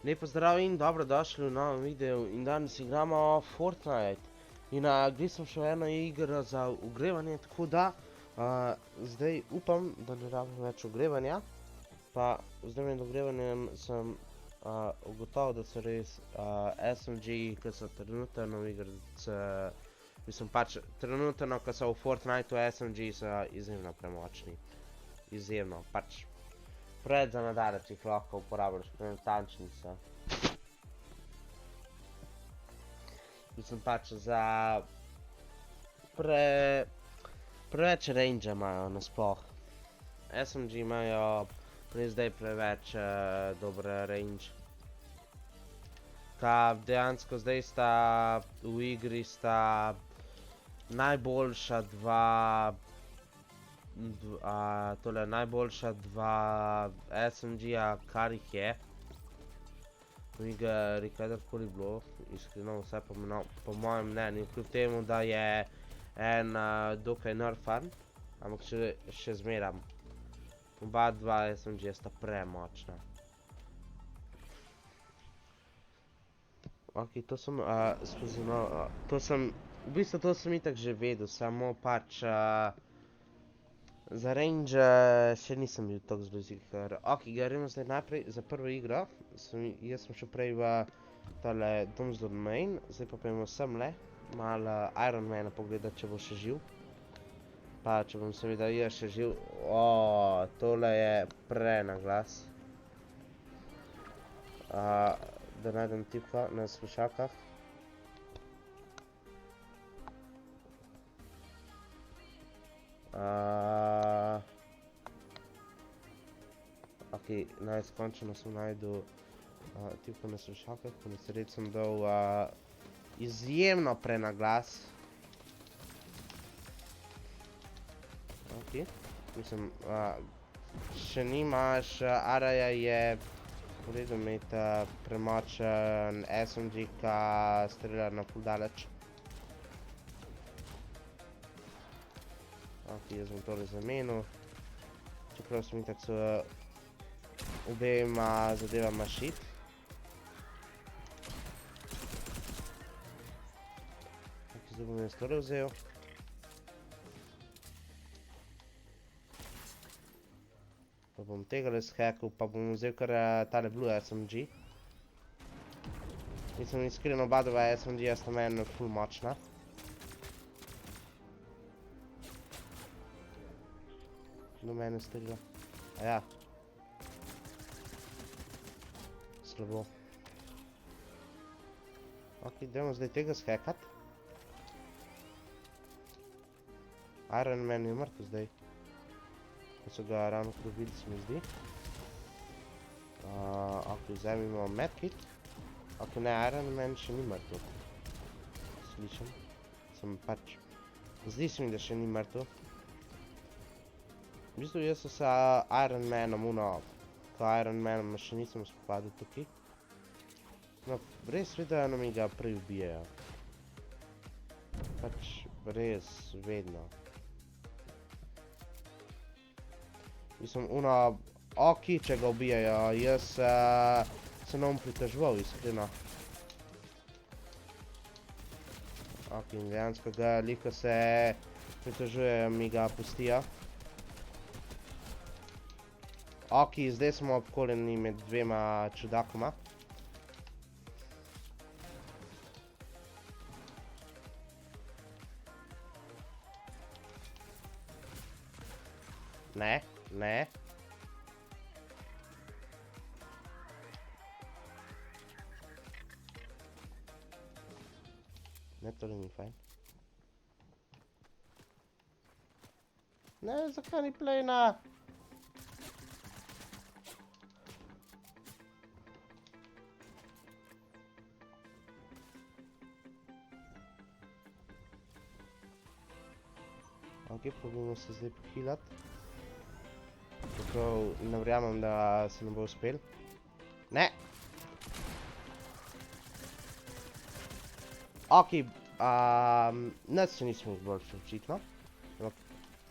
Lepo zdrav in dobrodošli v novem videu in danes igramo Fortnite. In gre sem še eno igro za ogrevanje, tako da zdaj upam, da ne rabim več ogrevanja. Pa zdaj med ogrevanjem sem ugotovil, da so res SMG, ki so trenutno v igri, mislim pač trenutno, ko so v Fortniteu SMG, so izjemno premočni. Izjemno, pač pred za nadalje, če jih lahko uporabljaš, prenatančni so. Mislim pač za preveč range imajo nasploh. SMG imajo zdaj preveč dober range. Dejansko zdaj sta v igri najboljša dva SMG-ja, kar jih je v igri kadarkoli bilo, iskreno vse po mojem mnenju, kljub temu, da je en dokaj nerfan, ampak še zmeram. Oba dva SMG-ja sta premočna. Ok, to sem spoznal, v bistvu to sem itak že vedel, samo pač za range še nisem bil tako zelo ziher. Ok, gremo zdaj najprej za prvo igro. Jaz sem šel prej v tale Doms Domain, zdaj pa pojmo semle, malo Iron Mana pogledati, če bo še živ. Pa če bom seveda jaz še živ. Tole je prenaglas. Da najdem tipka na slušalkah. Ok, končno sem najdel tipko na slušalkah, po nesreči sem dal izjemno prenaglas. Ok, mislim, še nimaš, Araja je v redu imeti premočen SMG, ka strelja na ful daleč. Ok, jaz bom tole zamenil, čeprav sem itak s obema zadevama shit. Ok, zdaj bom jaz tole vzel. Pa bom tegale shackel, pa bom vzel kar tale blue SMG. Mislim, iskreno, oba dva SMG-ja sta meni ful močna. Do mene strela. Aja. Slabo. Ok, idemo zdaj tega shackat. Iron Man je mrtev zdaj. Ko so ga ravno dobili, se mi zdi. Ok, vzemimo medkit. Ok, ne, Iron Man še ni mrtev. Slišim. Sem pač... Zdi se mi, da še ni mrtev. V bistvu jaz se Iron Manom, ko Iron Manom še nisem spopadil tukaj. No, res vedno mi ga prej ubijajo. Pač res vedno. Mislim, ok, če ga ubijajo, jaz se ne bom pritoževal, iskreno. Ok, in dejansko ga liko se pritožujejo, mi ga pustijo. Ok, zdaj smo obkoljeni med dvema čudakoma. Ne, ne. Ne, tole ni fajn. Ne, zakaj ni plejna? Ok, probujemo se zdaj pohilat. Čeprav ne verjamem, da se ne bo uspel. Ne! Ok, nas še nismo izboljšali, očitno.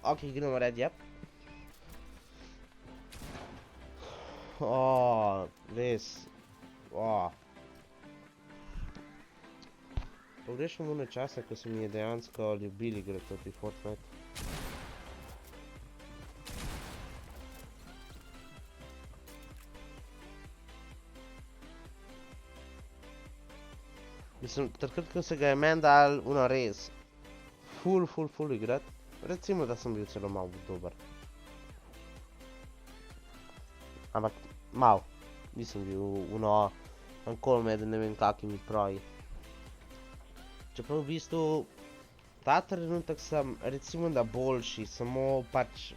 Ok, gremo red, jep. Res. Pogrešam one čase, ko se mi je dejansko ljubili igrati tudi Fortnite. Mislim, takrat, ko se ga je meni dal res ful igrat, recimo, da sem bil celo malo dober. Ampak malo, nisem bil nikoli med ne vem kakimi proji. Čeprav v bistvu ta trenutek sem recimo da boljši, samo pač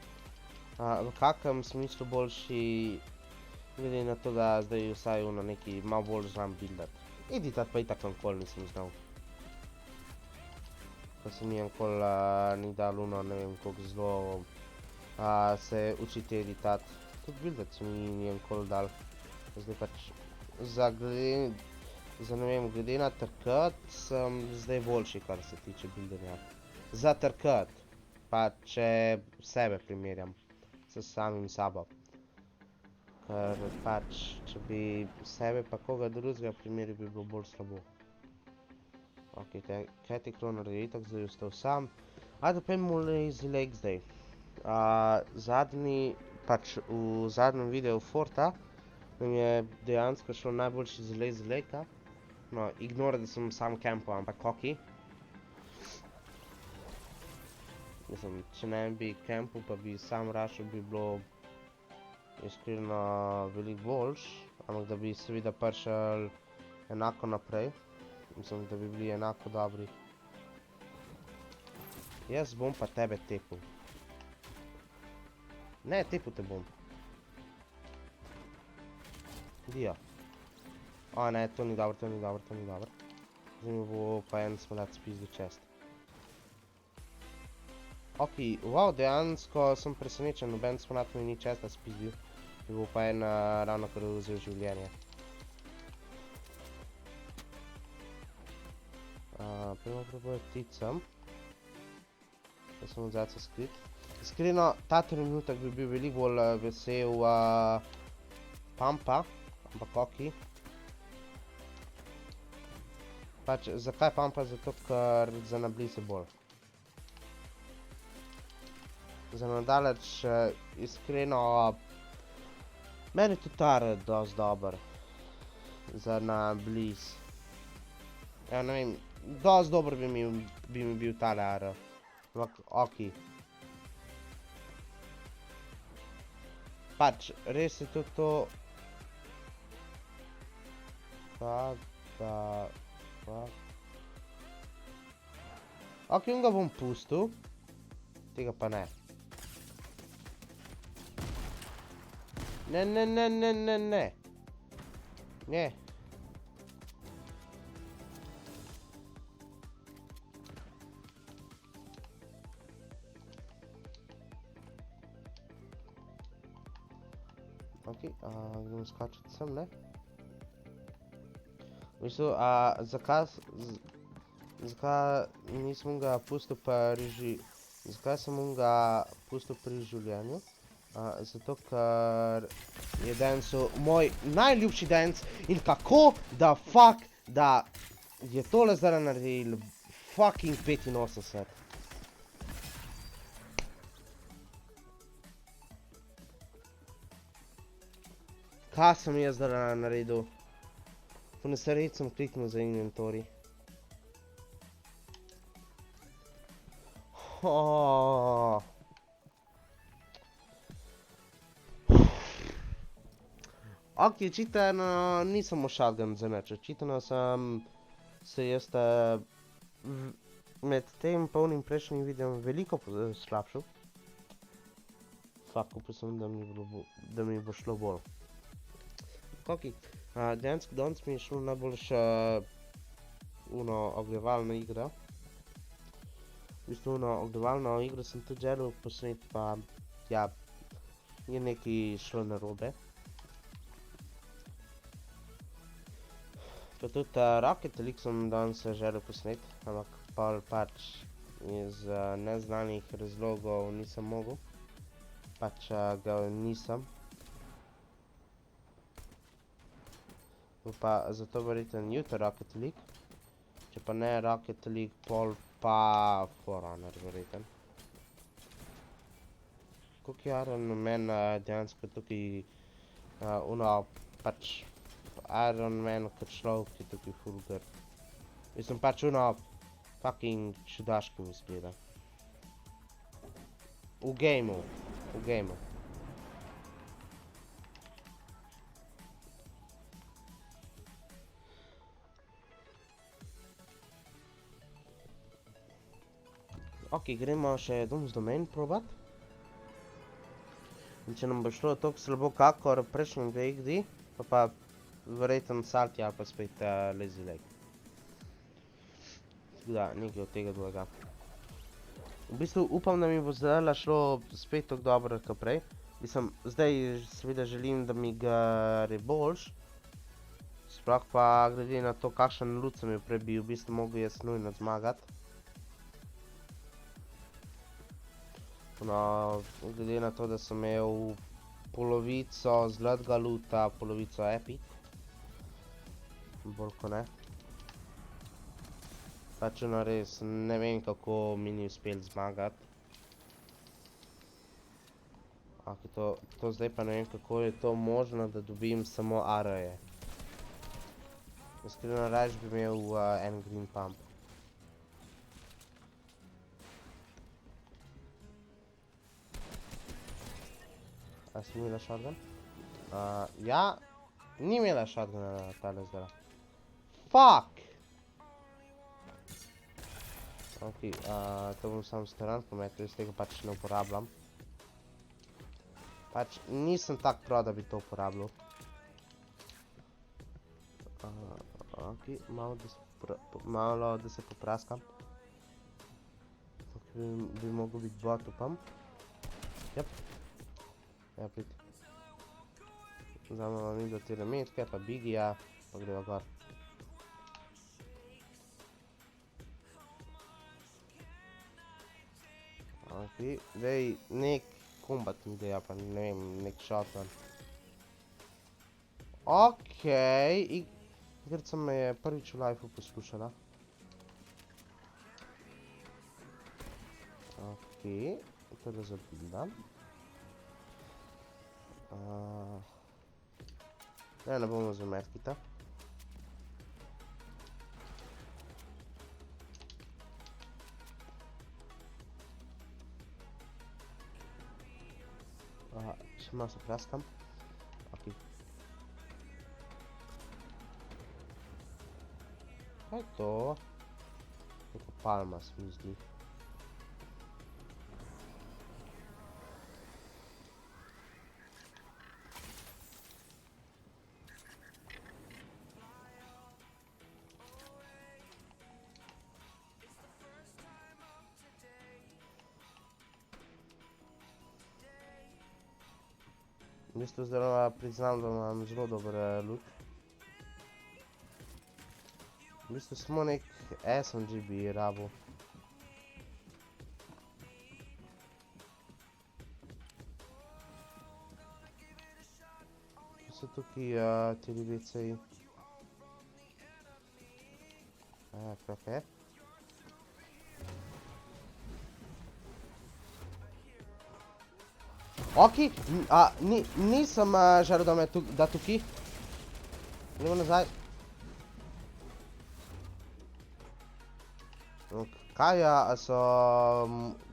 v kakem smislu boljši, glede na to, da zdaj vsaj neki malo bolj znam buildati. Editat pa itak nikoli nisem znal. Pa se mi nikoli ni dal ne vem koliko zelo se učiti editat. Tudi buildat se mi ni nikoli dal. Zdaj pač za ne vem, glede na trkat sem zdaj boljši, kar se tiče buildanja. Za trkat, pa če sebe primerjam s samim sabo. Ker pač, če bi sebe pa koga drugega primerjal, bi bilo bolj slabo. Ok, Catty Crow naredi itak, zdaj ostal sam. Ajde, pojdemo Lazy Lake zdaj. Pač v zadnjem videu Forta nam je dejansko šlo najboljši z Lazy Lakea. No, ignore, da sem sam campal, ampak ok. Mislim, če ne bi campal, pa bi sam rushal, bi bilo iskreno veliko boljš, ampak da bi seveda prišel enako naprej. Mislim, da bi bili enako dobri. Jaz bom pa tebe tepil. Ne, tepil te bom. Dio. O ne, to ni dobro, to ni dobro, to ni dobro. Zdaj mi bo pa en smolec spizdil čest. Ok, wow, dejansko sem presenečen, noben smolec mi ni česta spizdil. Mi bo pa en ravno kar vzel življenje. Prvo proboj pticam. Da sem od zajca skrit. Iskreno, ta trenutek bi bil veliko bolj vesel pampa, ampak ok. Pač, zakaj pampa? Zato, ker za nabliže bolj. Za nadaleč, iskreno, meni je tudi ta dosti dober. Za nabliž. Ja, ne vem, dosti dober bi mi bil tale AR. Ampak, ok. Pač, res je tudi to, ok, ga bom pustil, tega pa ne. Ne. Ne. Ok, gremo skačati sem, ne? V bistvu, zakaj nisem ga pustil zakaj sem ga pustil pri življenju? Zato, ker je dancel moj najljubši dance in kako da fuck, da je tole zdaj naredil fucking 85. Kaj sem jaz zdaj naredil? Po nesreči sem kliknil za inventory. Ok, očitano nisem shotgun za nič, očitano sem se jaz med tem polnim prejšnjim videom veliko slabšal. Fuck, upal sem, da mi bo šlo bolj. Ok, dejansko danes mi je šlo najboljša ogrevalna igra. V bistvu ogrevalno igro sem tudi želel posneti, pa ja, je nekaj šlo narobe. Pa tudi Rocket League sem danes želel posneti, ampak pač iz neznanih razlogov nisem mogel. Pač ga nisem. Pa zato verjetno jutro Rocket League. Če pa ne Rocket League, pol pa For Honor verjetno. Koliko je Iron Man dejansko tukaj pač Iron Man kot človek je tukaj full grd. Mislim pač fucking čudaško mi izgleda. V gameu. Ok, gremo še Doom's Domain probat. In če nam bo šlo toliko slabo kakor prejšnjem 2D, pa verjetno Salty ali pa spet Lazy Lake. Tako da, nekaj od tega dvojega. V bistvu upam, da mi bo zdaj šlo spet tako dobro kot prej. Mislim, zdaj seveda želim, da mi ga boljš. Sploh pa glede na to, kakšen loot sem jo prej bi v bistvu mogel jaz nujno zmagati. No, glede na to, da sem imel polovico zlatega loota, polovico epic. Bolj ko ne. Pač res ne vem, kako mi ni uspel zmagati. Ok, to zdaj pa ne vem, kako je to možno, da dobim samo AR-je. Iskreno rečeno bi imel en green pump. A si imela shotgun? Ja, ni imela shotguna na tale zdaj. Fuck! Ok, to bom sam stran pometel, iz tega pač ne uporabljam. Pač nisem tak pro, da bi to uporabljal. Ok, malo da se popraskam. Ok, bi mogel biti bot, upam. Jep. Ja, priti. Vzamemo mi do tele metke, pa Bigija, pa greva gor. Ok, dej, nek kombat mi deja, pa ne vem, nek shotgun. Ok, igrica me je prvič v lifeu poslušala. Ok, to da zabildam. Ne bomo za medkita. Še malo se praskam. Ok. Kaj je to? Neko palma se mi zdi. V bistvu zdaj priznam, da imam zelo dober loot. V bistvu samo nek SMG bi rabil. Tu so tukaj ti ribiceji. Ok. Ok, nisem želel, da tukaj. Gremo nazaj. Kaj, a so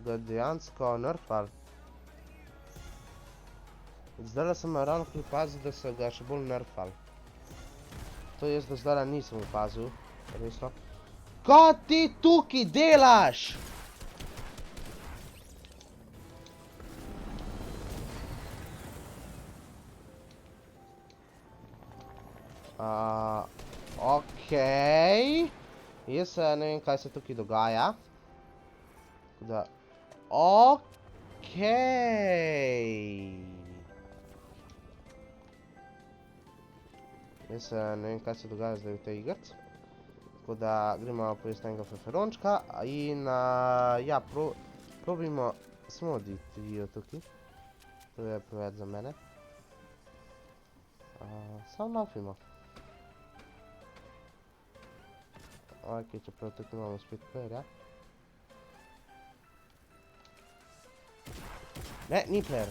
ga dejansko nerfali? Zdajle sem ravno opazil, da so ga še bolj nerfali. To jaz do zdajle nisem opazil, resno. Kaj ti tukaj delaš? Okej. Jaz ne vem, kaj se tukaj dogaja. Tako da... Okej. Jaz ne vem, kaj se dogaja zdaj v tej igrci. Tako da gremo pojesti enega feferončka in ja, probimo samo oditi tukaj. To je preveč za mene. Samo laufimo. Ok, čeprav tukaj imamo spet playerja. Ne, ni player.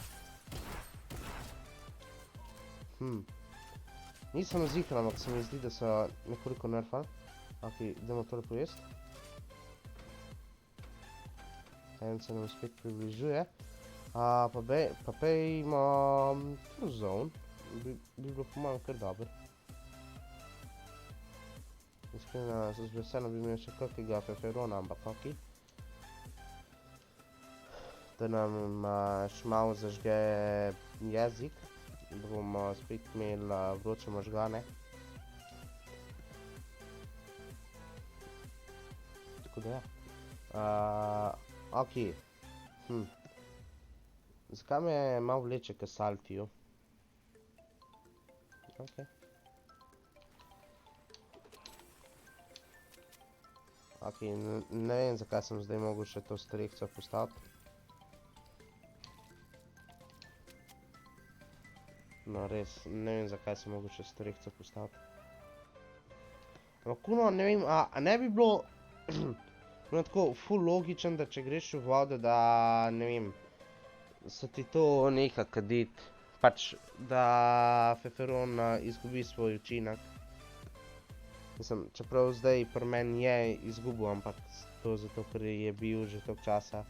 Nisem zihran, ampak se mi zdi, da so nekoliko nerfali. Ok, idemo tole pojesti. En se nam spet približuje. Pa pejmo zone. Bi bilo po mojem kar dobro. Iskreno, z veseljem bi imel še kakega peperona, ampak ok. Da nam še malo zažge jezik, da bomo spet imeli vroče možgane. Tako da ja. Ok. Zakaj me malo vleče k Saltiju? Ok. Ok, ne vem, zakaj sem zdaj mogel še to strehco postaviti. No, res, ne vem, zakaj sem mogel še strehco postaviti. Ampak ne vem, a ne bi bilo tako ful logičen, da če greš v vodo, da, ne vem, se ti to neha kaditi. Pač, da feferon izgubi svoj učinek. Mislim, čeprav zdaj pri meni je izgubil, ampak to zato, ker je bil že toliko časa.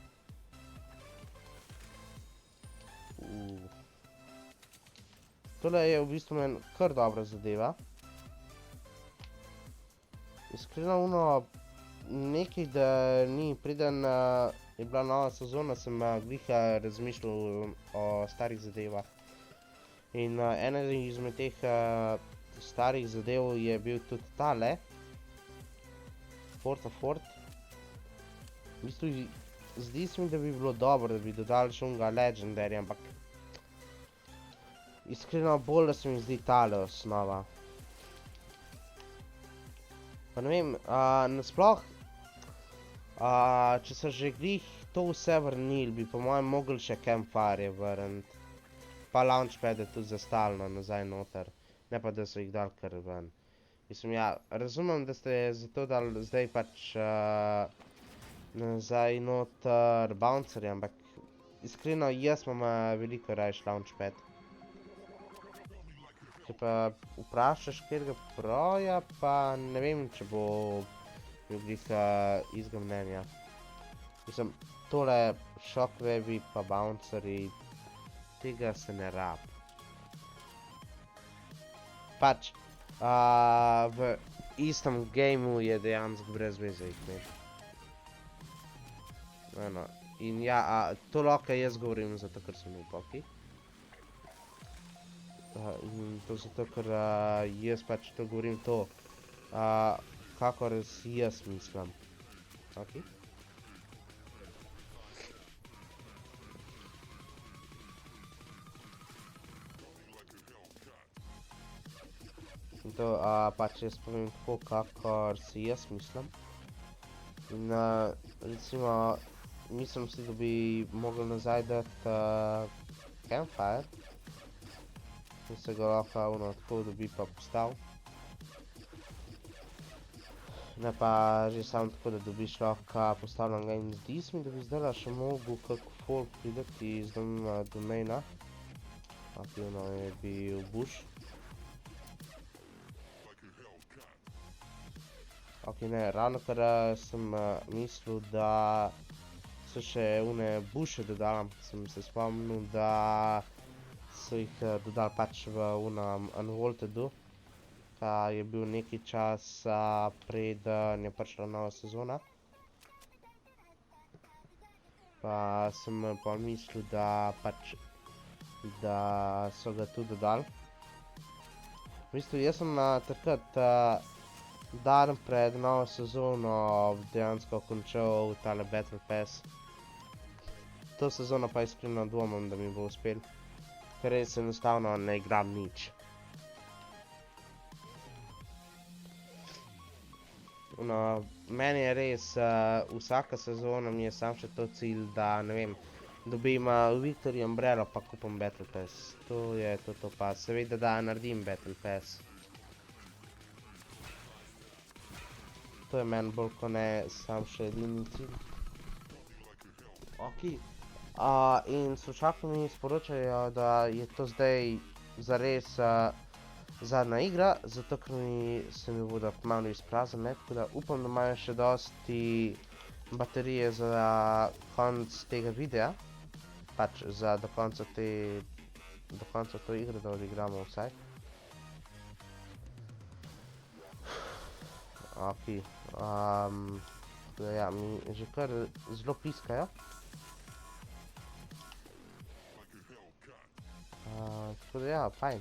Tole je v bistvu meni kar dobra zadeva. Iskreno nekaj, da ni preden je bila nova sezona, sem glih razmišljal o starih zadevah. In ena izmed teh starih zadev je bil tudi tale. Fort. V bistvu, zdi se mi, da bi bilo dobro, da bi dodali še onega Legendary, ampak iskreno bolj, da se mi zdi tale osnova. Pa ne vem, nasploh, če so že glih to vse vrnili, bi po mojem mogli še Campfire vrniti. Pa Launchpade tudi za stalno nazaj noter, ne pa da so jih dali kar ven. Mislim, ja, razumem, da ste zato dali zdaj pač nazaj noter bouncerje, ampak iskreno, jaz imam veliko rajš Launchpad. Če pa vprašaš katerega proja, pa ne vem, če bo bil glih istega mnenja. Mislim, tole shockwavi pa bouncerji, tega se ne rab. Pač, v istem gameu je dejansko brez veze jih imeti. Eno, in ja, to lahko jaz govorim zato, ker sem v poki. In to zato, ker jaz pač to govorim to, kakor si jaz mislim. Ok? In to pač jaz povem tako, kakor si jaz mislim. In recimo, mislim si, da bi mogli nazaj dati Campfire. In se ga lahko tako dobi pa postav. Ne pa že samo tako, da dobiš lahko postavljenega. In zdi se mi, da bi zdaj še mogel kak folk pridati iz domaina. Aktivno je bil Bush. Ok, ne, ravno kar sem mislil, da so še une Bushe dodali, ampak sem se spomnil, da so jih dodali pač v unem Unwantedu, ki je bil nekaj časa preden je prišla nova sezona. Pa sem pa mislil, da pač, da so ga tu dodali. V bistvu, jaz sem takrat dan pred novo sezono dejansko končal tale Battle Pass. To sezono pa iskreno dvomim, da mi bo uspel, ker res enostavno ne igram nič. No, meni je res, vsaka sezona mi je sam še to cilj, da, ne vem, dobim Victory Umbrello pa kupim Battle Pass. To je to pa, seveda da naredim Battle Pass. to je meni bolj kot ne sam še edini cilj. Ok. In sočaki mi sporočajo, da je to zdaj zares zadnja igra, zato ker se mi bodo kmalu izpraznile, tako da upam, da imajo še dosti baterije za konec tega videa, pač za do konca to igre, da odigramo vsaj. Ok, ja, mi že kar zelo piskajo. Tako da ja, fajn.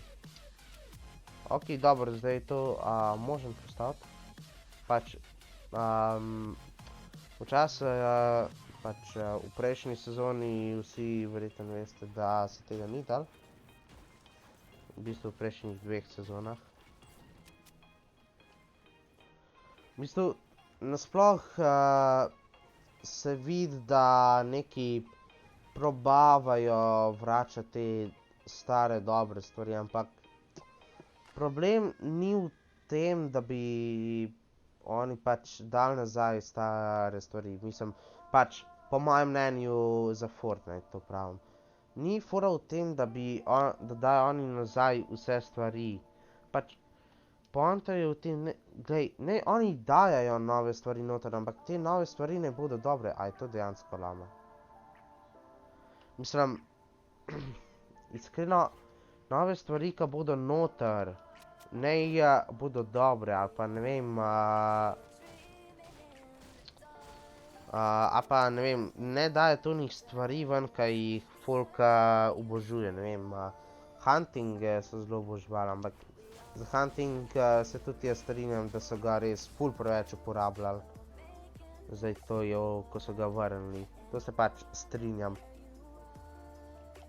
Ok, dobro, zdaj je to možem postaviti. Pač, včasih, pač v prejšnji sezoni vsi verjetno veste, da se tega ni dal. V bistvu v prejšnjih 2 sezonah. V bistvu, nasploh se vidi, da neki probavajo vračati te stare dobre stvari, ampak problem ni v tem, da bi oni pač dali nazaj stare stvari. Mislim, pač po mojem mnenju za Fortnite to pravim. Ni fora v tem, da dajo oni nazaj vse stvari. Pač poanta je v tem, glej, ne, oni dajajo nove stvari noter, ampak te nove stvari ne bodo dobre. A je to dejansko lama? Mislim, iskreno, nove stvari, ki bodo noter, ne bodo dobre, ali pa ne vem, ali pa ne vem, ne daje tonih stvari ven, ki jih folk obožuje, ne vem, hunting so zelo oboževali, ampak za hunting se tudi jaz strinjam, da so ga res ful preveč uporabljali. Zdaj to je, ko so ga vrnili, to se pač strinjam.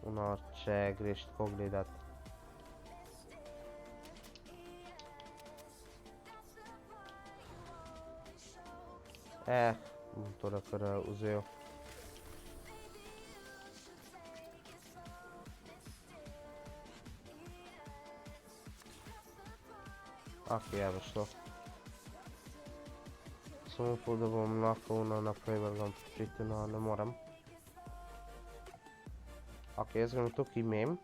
No, če greš tako gledat. Bom tole kar vzel. Ok, je veš to. Samo upal, da bom lahko naprej vrgam početi, no ne morem. Ok, jaz grem tukaj imem,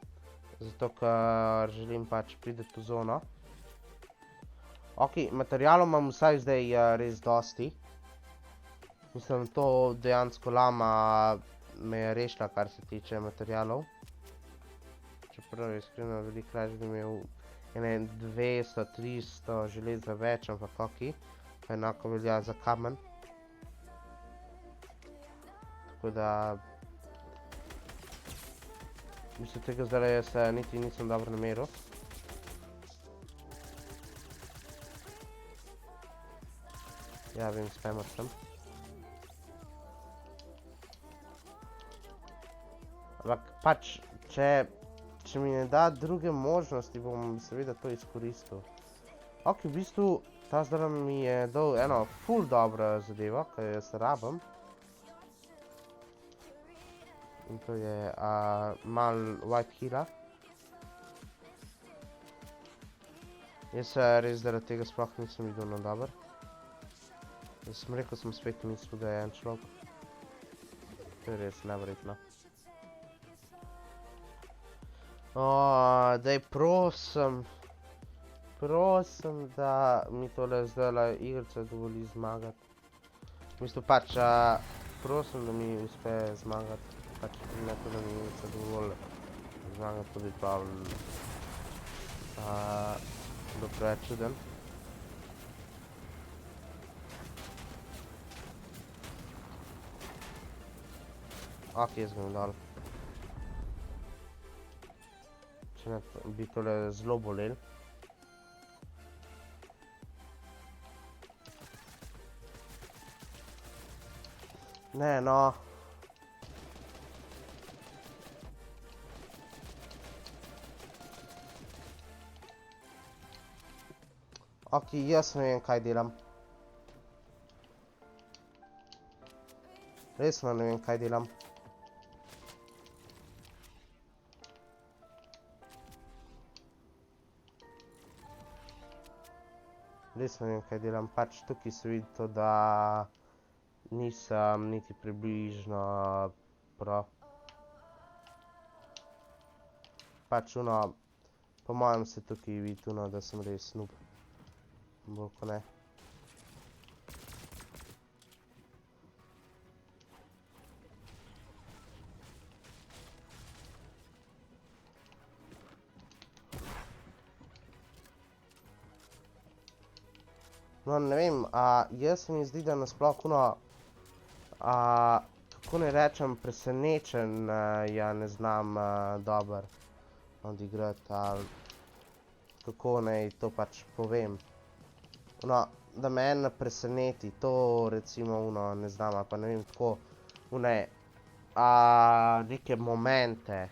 zato ker želim pač priti v zono. Ok, materialov imam vsaj zdaj res dosti. Mislim, to dejansko lama me je rešila, kar se tiče materialov. Čeprav je iskreno veliko raje, da imel 200, 300 železa več, ampak ok, pa enako velja za kamen. Tako da mislim, tega zdaj jaz niti nisem dobro nameril. Ja, vem, spamer sem. Ampak pač, če mi ne da druge možnosti, bom seveda to izkoristil. Ok, v bistvu, ta zdaj mi je dal eno ful dobro zadevo, ki jo jaz rabim. In to je malo white heala. Jaz res zaradi tega sploh nisem videl na dober. Jaz sem rekel, sem spet mislil, da je en človek. To je res neverjetno. Daj prosim, da mi tole zdajle igrica dovoli zmagati. V bistvu pač, prosim, da mi uspe zmagati. Pač ne to, da mi igrica dovoli zmagati, to bi pa bilo preveč čuden. Ok, jaz grem dol. Če ne, bi tole zelo bolel. Ne, no. Ok, jaz ne vem, kaj delam. Resno ne vem, kaj delam. res ne vem, kaj delam. Pač tukaj se vidi to, da nisem niti približno pro. Pač po mojem se tukaj vidi da sem res noob. Bolj ko ne. No, ne vem, jaz se mi zdi, da nasploh kako ne rečem, presenečen, ja ne znam dobro odigrati, ali kako naj to pač povem. Da me ne preseneti, to recimo ne znam, ali pa ne vem, tako neke momente.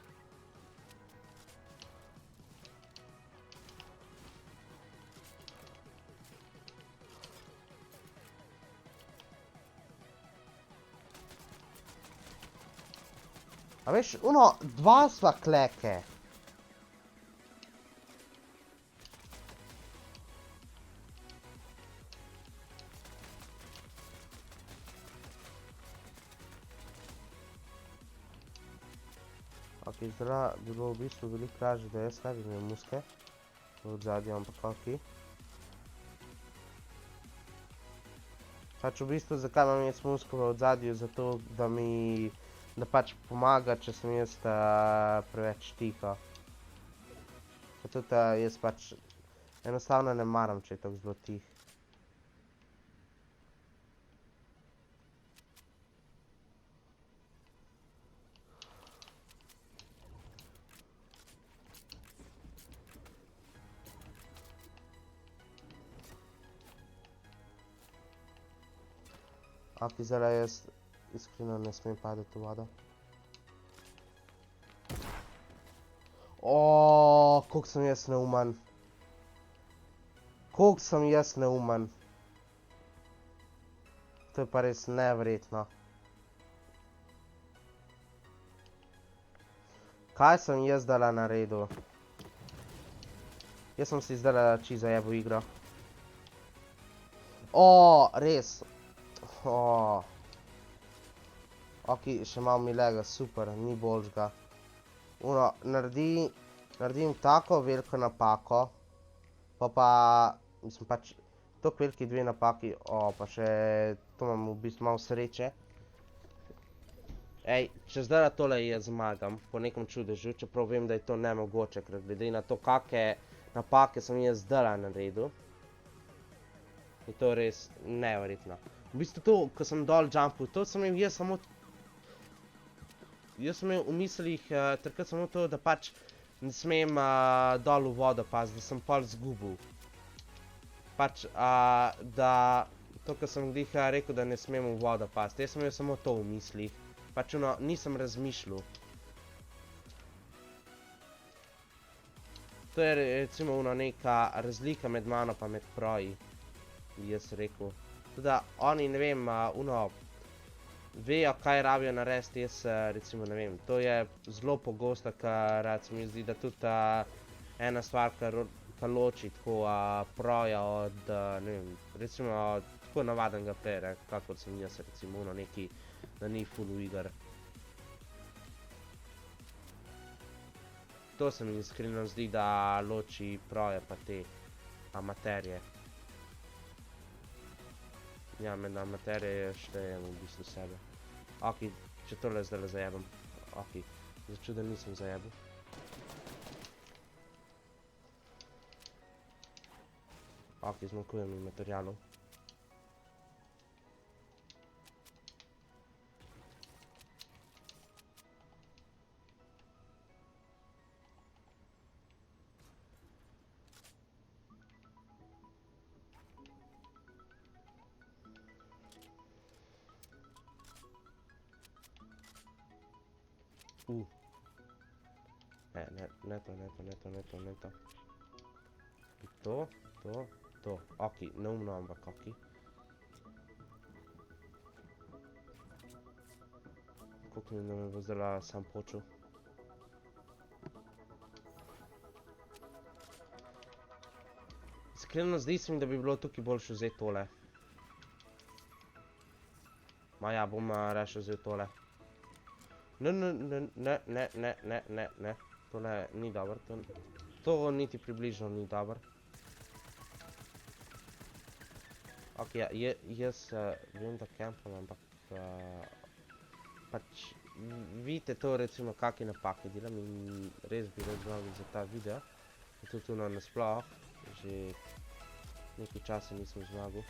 A veš, dva sva kleke. Ok, zdaj bi bilo v bistvu veliko lažje, da jaz ne bi imel muske. Od zadnje, ampak ok. Pač v bistvu, zakaj imam jaz musko v odzadju? Zato, da pač pomaga, če sem jaz preveč tiho. Pa tudi jaz pač enostavno ne maram, če je tako zelo tih. Ok, zdaj jaz iskreno ne smem padati v vodo. Koliko sem jaz neumen. Koliko sem jaz neumen. To je pa res neverjetno. Kaj sem jaz zdajle naredil? Jaz sem si zdajle čisto zajebal igro. Res. Ok, še malo mi lega, super, ni boljšega. Naredim tako veliko napako, pa mislim pač, toliko veliki dve napaki, pa še, to imam v bistvu malo sreče. Ej, če zdaj tole jaz zmagam, po nekom čudežu, čeprav vem, da je to nemogoče, ker glede na to, kakšne napake sem jaz zdaj naredil, je to res neverjetno. V bistvu to, ko sem dol jumpil, to sem imel jaz samo... Jaz sem imel v mislih takrat samo to, da pač ne smem dol v vodo pasti, da sem pol zgubil. Pač, da... To, ko sem glih rekel, da ne smem v vodo pasti, jaz sem imel samo to v mislih. Pač nisem razmišljal. To je recimo neka razlika med mano pa med proji, bi jaz rekel. Teda oni, ne vem, vejo, kaj rabijo narediti, jaz recimo ne vem. To je zelo pogosto, ker se mi zdi, da tudi ena stvar, kar loči tako proja od, ne vem, recimo tako navadenega playerja, kakor sem jaz recimo neki, da ni full iger. To se mi iskreno zdi, da loči proje pa te amaterje. Ja, med amaterje štejem v bistvu sebe. Ok, če tole zdaj zajebam. Ok, začutil, da nisem zajebil. Ok, zmanjkuje mi materialov. Ne to. To. Ok, neumno, ampak ok. Koliko mi me bo zdaj sam počel. iskreno zdi se mi, da bi bilo tukaj boljše vzeti tole. Ma ja, bom rešil vzel tole. Ne. Tole ni dobro. To niti približno ni dobro. Ok, ja, jaz vem, da campam, ampak pač vidite to recimo kakšne napake delam in res bi rad zmagal za ta video. Tudi tu nasploh, že nekaj časa nisem zmagal.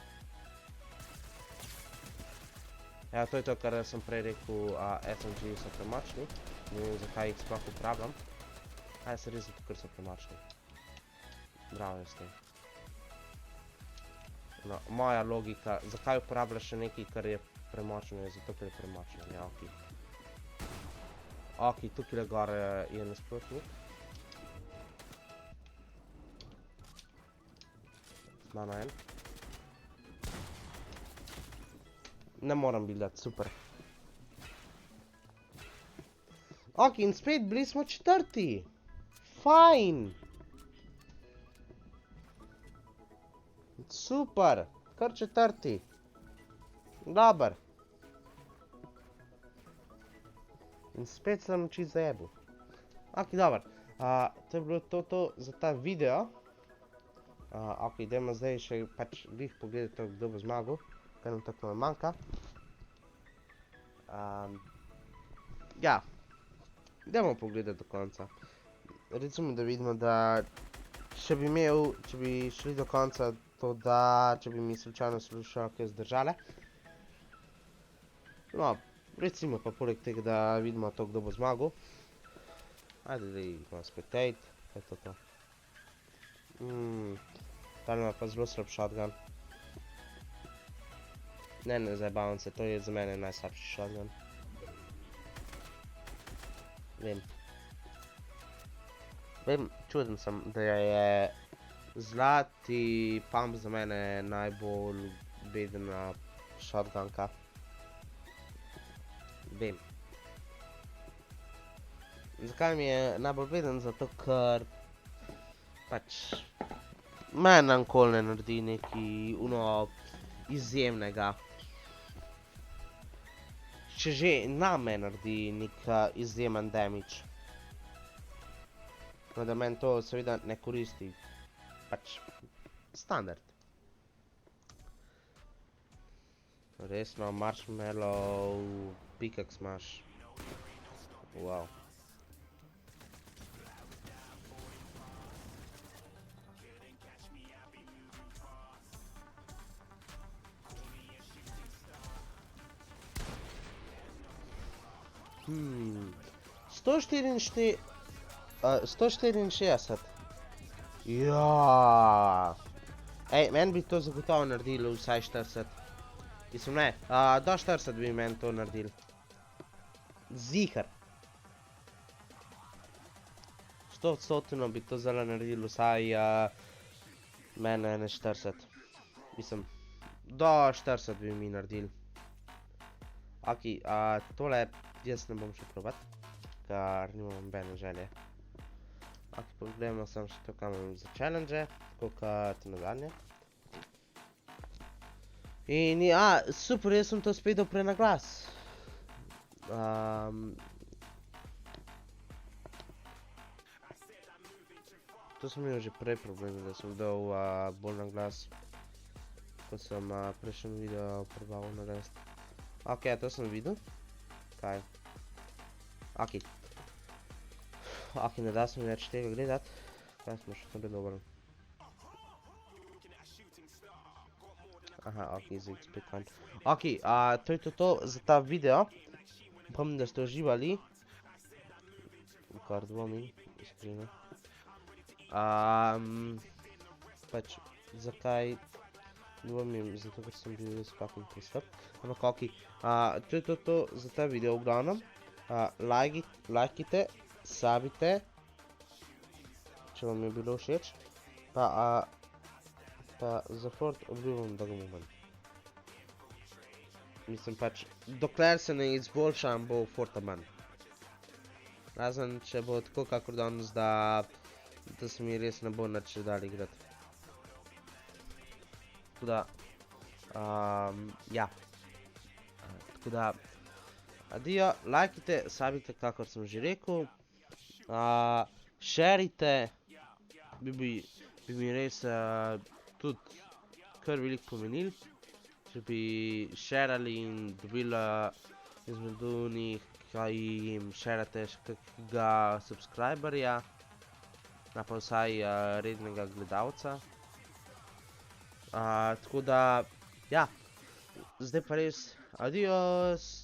Ja, to je to, kar sem prej rekel, SMG so premočni. Ne vem, zakaj jih sploh uporabljam. A se res zato, ker so premočni. Bravo je s tem. No, moja logika, zakaj uporabljaš še nekaj, kar je premočno, je zato, ker je premočno. Ja, ok. Ok, tukaj gor je nasprotnik. Mana en. Ne moram bildati, super. Ok, in spet bili smo četrti. Fajn. Super, kar četrti. Dober. In spet sem čisto zajebil. Ok, dober. To je bilo to za ta video. Ok, idemo zdaj še pač glih pogledati, kdo bo zmagal. Kaj nam tako manjka. Ja. Idemo pogledati do konca. Recimo, da vidimo, da če bi šli do konca, to da, če bi mi slučajno slušalke zdržale. No, recimo pa poleg tega, da vidimo to, kdo bo zmagal. Ajde, da imamo spectate, kaj je to. Ta ima pa zelo slab shotgun. Ne zajebavam se, to je za mene najslabši shotgun. Vem, čuden sem, da je zlati pump za mene najbolj bedna shotgunka. Vem. Zakaj mi je najbolj beden? Zato, ker pač meni nikoli ne naredi nekaj izjemnega. Če že name naredi nek izjemen damage. No, da meni to seveda ne koristi. Pač standard. Resno, marshmallow, pickaxe imaš. Wow. Hmm. 164. Ja. Ej, meni bi to zagotovo naredilo vsaj 40. Mislim, ne, do 40 bi meni to naredili. Zihar. 100% bi to zelo naredilo vsaj mene ne 40. Mislim, do 40 bi mi naredili. Ok, tole jaz ne bom še probat, ker nimam nobene želje. Ok, pogledamo sem še to, kam imam za challenge, tako kot nazadnje. In ja, super, jaz sem to spet dal prej na glas. To sem imel že prej problem, da sem dal bolj na glas, ko sem prejšnji video probal narediti. Ok, to sem videl. Kaj? Ok. Ok, ne da se mi več tega gledati. Kaj smo še tam dobro. Aha, ok, zdaj spet fajn. Ok, to je to za ta video. Upam, da ste uživali. Kar dvomim, iskreno. Pač, zakaj dvomim? Zato, ker sem bil res fucking pristop. Ampak ok, to je to za ta video v glavnem. Lajkite, sabite, če vam je bilo všeč. Pa za Fort obljubim, da ga bom manj. Mislim pač, dokler se ne izboljšam, bo Forta manj. Razen, če bo tako kakor danes, da se mi res ne bo nič dali igrati. tako da, ja. Tako da, adijo, lajkite, sabite, kakor sem že rekel. Šerite, bi mi res tudi kar veliko pomenili, če bi šerali in dobili izmed unih, kaj jim šerate še kakega subscriberja, pa vsaj rednega gledalca. Tako da, ja, zdaj pa res, adios.